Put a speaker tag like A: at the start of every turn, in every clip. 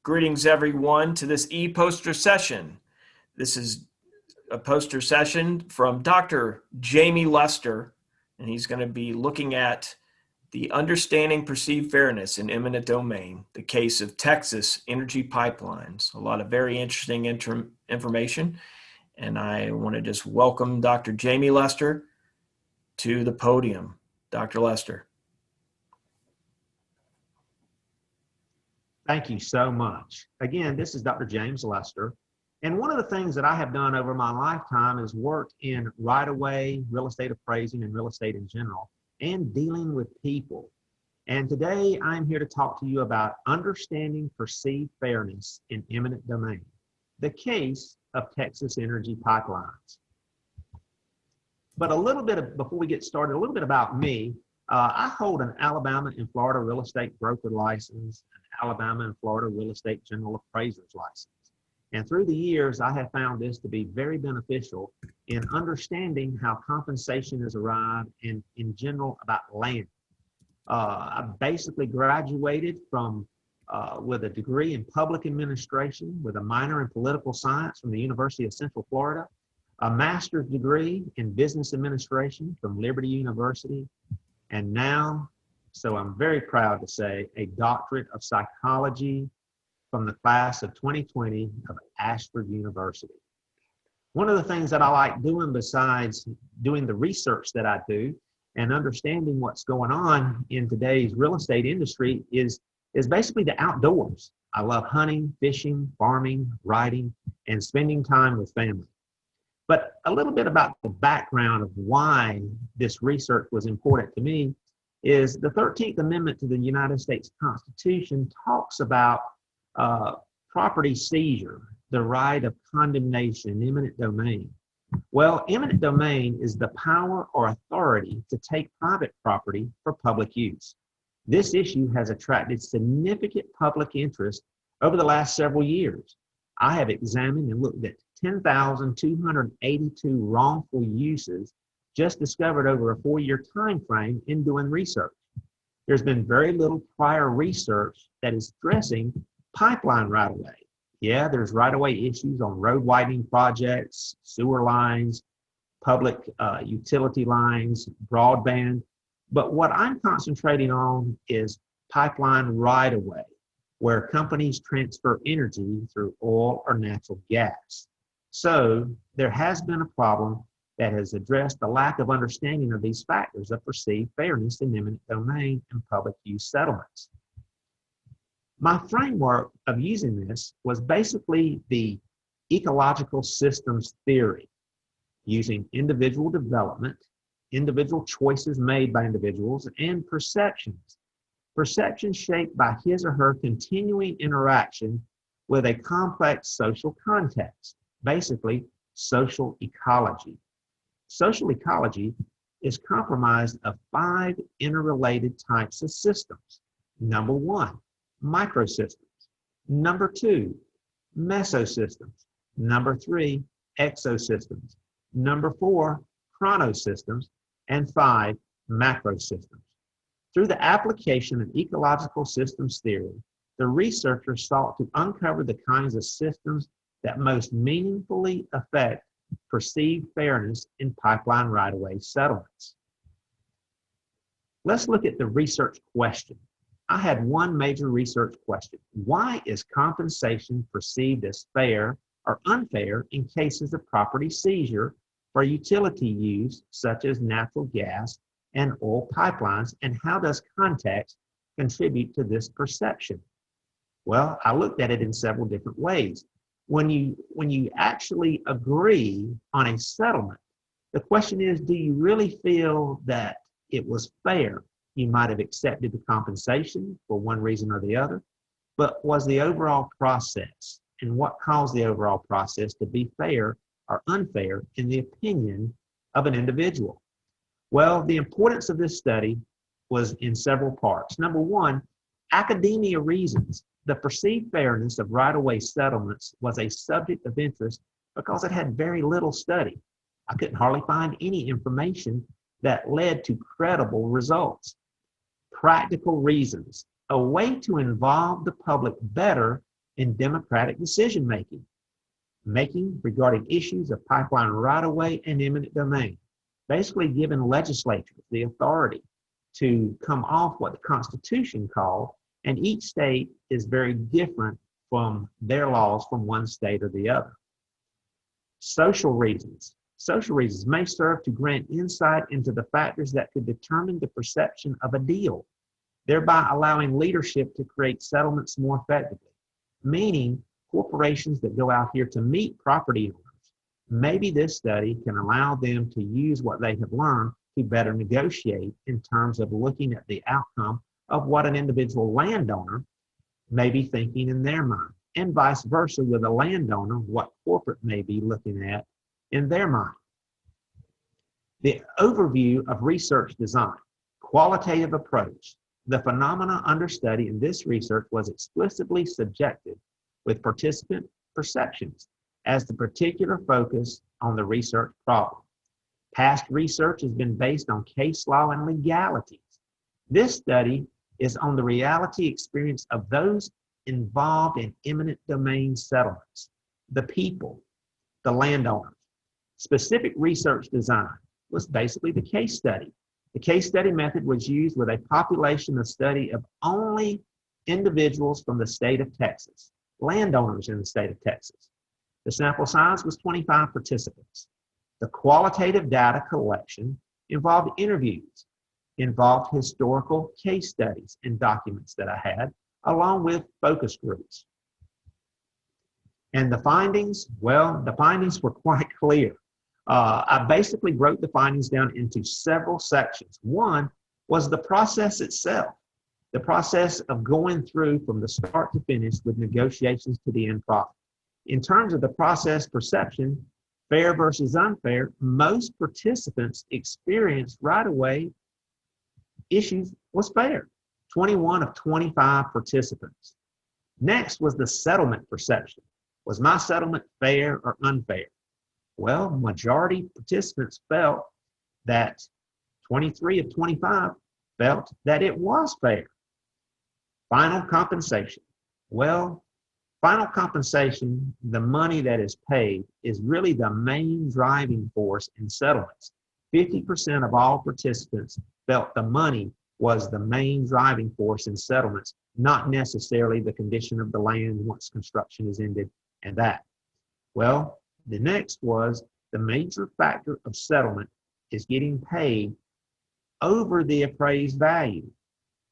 A: Greetings, everyone, to this ePoster session. This is a poster session from Dr. Jamie Lester, and he's going to be looking at the Understanding Perceived Fairness in Eminent Domain, the case of Texas energy pipelines. A lot of very interesting information, and I want to just welcome Dr. Jamie Lester to the podium. Dr. Lester.
B: Thank you so much. Again, this is Dr. James Lester. And one of the things that I have done over my lifetime is work in right-of-way, real estate appraising, and real estate in general, and dealing with people. And today I'm here to talk to you about understanding perceived fairness in eminent domain, the case of Texas energy pipelines. But before we get started, a little bit about me. I hold an Alabama and Florida real estate broker license, an Alabama and Florida real estate general appraiser's license. And through the years, I have found this to be very beneficial in understanding how compensation is arrived and in general about land. I basically graduated with a degree in public administration with a minor in political science from the University of Central Florida, a master's degree in business administration from Liberty University, and now, so I'm very proud to say, a doctorate of psychology from the class of 2020 of Ashford University. One of the things that I like doing besides doing the research that I do and understanding what's going on in today's real estate industry is basically the outdoors. I love hunting, fishing, farming, riding, and spending time with family. But a little bit about the background of why this research was important to me is the 13th Amendment to the United States Constitution talks about property seizure, the right of condemnation, eminent domain. Well, eminent domain is the power or authority to take private property for public use. This issue has attracted significant public interest over the last several years. I have examined and looked at 10,282 wrongful uses just discovered over a 4-year time frame in doing research. There's been very little prior research that is addressing pipeline right-of-way. Yeah, there's right-of-way issues on road widening projects, sewer lines, public utility lines, broadband. But what I'm concentrating on is pipeline right-of-way, where companies transfer energy through oil or natural gas. So there has been a problem that has addressed the lack of understanding of these factors of perceived fairness in eminent domain and public use settlements. My framework of using this was basically the ecological systems theory, using individual development, individual choices made by individuals, and perceptions. Perceptions shaped by his or her continuing interaction with a complex social context. Basically, social ecology. Social ecology is comprised of 5 interrelated types of systems. Number 1, microsystems. Number 2, mesosystems. Number 3, exosystems. Number 4, chronosystems. And 5, macrosystems. Through the application of ecological systems theory, the researchers sought to uncover the kinds of systems that most meaningfully affect perceived fairness in pipeline right-of-way settlements. Let's look at the research question. I had one major research question. Why is compensation perceived as fair or unfair in cases of property seizure for utility use, such as natural gas and oil pipelines, and how does context contribute to this perception? Well, I looked at it in several different ways. When you actually agree on a settlement, the question is, do you really feel that it was fair? You might have accepted the compensation for one reason or the other, but was the overall process and what caused the overall process to be fair or unfair in the opinion of an individual? Well, the importance of this study was in several parts. Number 1, academia reasons. The perceived fairness of right-of-way settlements was a subject of interest because it had very little study. I couldn't hardly find any information that led to credible results. Practical reasons. A way to involve the public better in democratic decision making regarding issues of pipeline right-of-way and eminent domain, basically giving legislatures the authority to come off what the Constitution called, and each state is very different from their laws from one state or the other. Social reasons. Social reasons may serve to grant insight into the factors that could determine the perception of a deal, thereby allowing leadership to create settlements more effectively. Meaning, corporations that go out here to meet property owners, maybe this study can allow them to use what they have learned to better negotiate in terms of looking at the outcome of what an individual landowner may be thinking in their mind, and vice versa with a landowner, what corporate may be looking at in their mind. The overview of research design, qualitative approach. The phenomena under study in this research was explicitly subjective with participant perceptions as the particular focus on the research problem. Past research has been based on case law and legalities. This study is on the reality experience of those involved in eminent domain settlements, the people, the landowners. Specific research design was basically the case study. The case study method was used with a population of study of only individuals from the state of Texas, landowners in the state of Texas. The sample size was 25 participants. The qualitative data collection involved interviews, involved historical case studies and documents that I had, along with focus groups. And the findings, well, the findings were quite clear. I basically broke the findings down into several sections. One was the process itself, the process of going through from the start to finish with negotiations to the end product. In terms of the process perception, fair versus unfair, most participants experienced right away issues was fair, 21 of 25 participants. Next was the settlement perception. Was my settlement fair or unfair? Well, majority participants felt that 23 of 25 felt that it was fair. Final compensation. Well, final compensation, the money that is paid, is really the main driving force in settlements. 50% of all participants felt the money was the main driving force in settlements, not necessarily the condition of the land once construction is ended and that. Well, the next was the major factor of settlement is getting paid over the appraised value.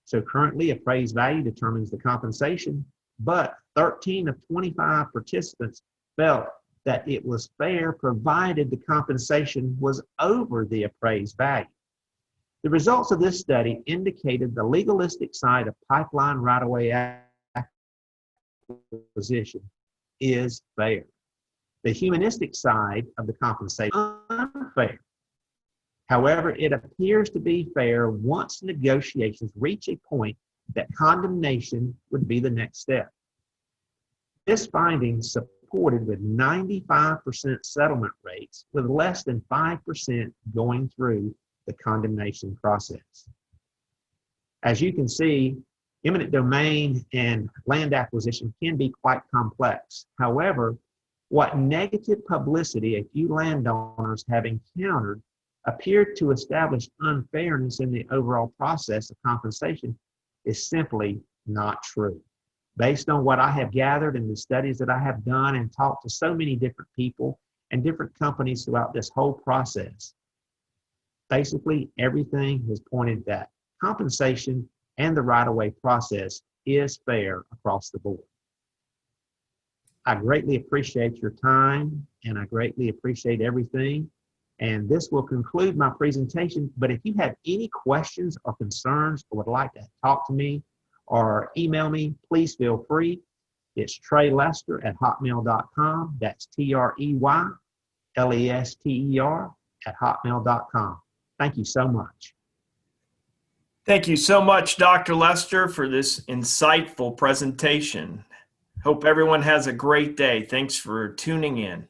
B: So currently appraised value determines the compensation, but 13 of 25 participants felt that it was fair provided the compensation was over the appraised value. The results of this study indicated the legalistic side of pipeline right-of-way acquisition is fair. The humanistic side of the compensation is unfair. However, it appears to be fair once negotiations reach a point that condemnation would be the next step. This finding supported with 95% settlement rates, with less than 5% going through the condemnation process. As you can see, eminent domain and land acquisition can be quite complex. However, what negative publicity a few landowners have encountered appeared to establish unfairness in the overall process of compensation is simply not true. Based on what I have gathered in the studies that I have done and talked to so many different people and different companies throughout this whole process, basically everything has pointed that compensation and the right-of-way process is fair across the board. I greatly appreciate your time and I greatly appreciate everything. And this will conclude my presentation. But if you have any questions or concerns or would like to talk to me or email me, please feel free. It's treylester@hotmail.com. That's TREYLESTER@hotmail.com. Thank you so much.
A: Thank you so much, Dr. Lester, for this insightful presentation. Hope everyone has a great day. Thanks for tuning in.